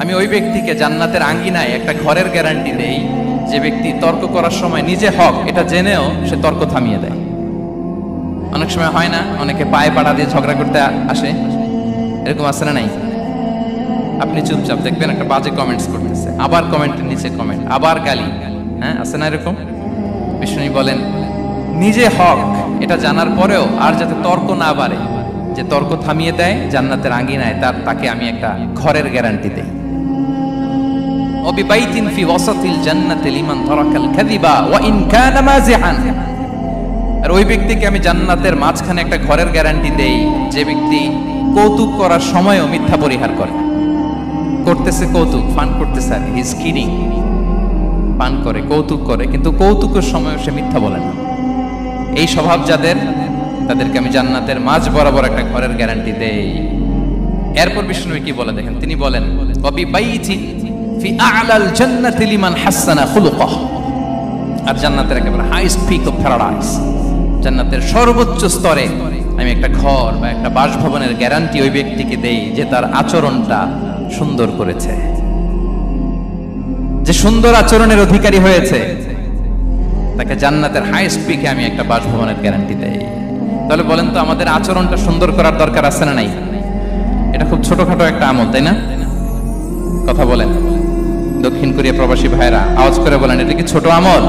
আমি ওই ব্যক্তিকে জান্নাতের আঙ্গিনায় একটা ঘরের গ্যারান্টি দেই যে ব্যক্তি তর্ক করার সময় নিজে হক এটা জেনেও সে তর্ক থামিয়ে দেয়। অনেক সময় হয় না, অনেকে পায়ে পাড়া দিয়ে ঝগড়া করতে আসে, এরকম আছে না নাই? আপনি চুপচাপ দেখবেন একটা বাজে কমেন্টস করতেছে, আবার কমেন্টের নিচে কমেন্ট, আবার গালি, হ্যাঁ আছে না এরকম? বিষ্ণু বলেন নিজে হক এটা জানার পরেও আর যাতে তর্ক না বাড়ে, যে তর্ক থামিয়ে দেয় জান্নাতের আঙ্গিনায় তাকে আমি একটা ঘরের গ্যারান্টি দেই। ওয়াবিবাইতিন ফি ওয়াসাতিল জান্নাতি লিমান তারাকাল কাযিবা ওয়া ইন কানা মাযিহান। আর ওই ব্যক্তিকে আমি জান্নাতের মাঝখানে একটা ঘরের গ্যারান্টি দেই যে ব্যক্তি কৌতুক করার সময়ও মিথ্যা পরিহার করে। করতেছে কৌতুক, ফান করতেছে, আর হি ইজ কিডিং, পান করে, কৌতুক করে, কিন্তু কৌতুকের সময়ও সে মিথ্যা বলে না। এই স্বভাব যাদের, তাদেরকে আমি জান্নাতের মাঝ বরাবর একটা ঘরের গ্যারান্টি দেই। এরপর বিষ্ণু কি বলে দেখেন, তিনি বলেন ওয়াবিবাইতি ফি আ'লাল জান্নাতি লিমান হাসানা খুলুকাহু। আর জান্নাতের একেবারে হাইস্ট পিক অফ প্যারাডাইস, জান্নাতের সর্বোচ্চ স্তরে আমি একটা ঘর বা একটা বাসভবনের গ্যারান্টি ওই ব্যক্তিকে দেই যে তার আচরণটা সুন্দর করেছে, যে সুন্দর আচরণের অধিকারী হয়েছে, তাকে জান্নাতের হাইস্ট পিকে আমি একটা বাসভবনের গ্যারান্টি দেই। তাহলে বলেন তো আমাদের আচরণটা সুন্দর করার দরকার আছে না নাই? এটা খুব ছোটখাটো একটা আমল, তাই না? কথা বলেন দক্ষিণ কোরিয়া প্রবাসী ভাইরা, আওয়াজ করে বলেন এটা কি ছোট আমল?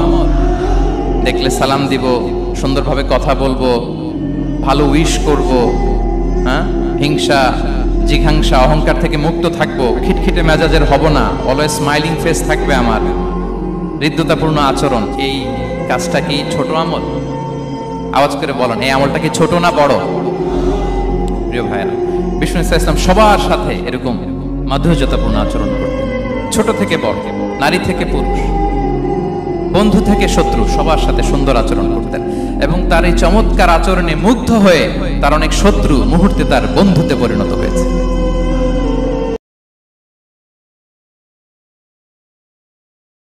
দেখলে সালাম দিব, সুন্দরভাবে কথা বলবো, ভালো উইশ করব, হ্যাঁ, হিংসা জিঘাংসা অহংকার থেকে মুক্ত থাকবো, খিটখিটে মেজাজের হব না, অলওয়েজ স্মাইলিং ফেস থাকবে আমার, হৃদ্যতাপূর্ণ আচরণ। এই কাজটা কি ছোট আমল? আওয়াজ করে বলেন এই আমলটা কি ছোট না বড়? প্রিয় ভাইরা, বিষ্ণু ইসলাম সবার সাথে এরকম মাধুর্যতাপূর্ণ আচরণ করতেন, ছোট থেকে বড়, নারী থেকে পুরুষ, বন্ধু থেকে শত্রু, সবার সাথে সুন্দর আচরণ করতেন। এবং তার এই চমৎকার আচরণে মুগ্ধ হয়ে তার অনেক শত্রু মুহূর্তে তার বন্ধুতে পরিণত হয়েছে।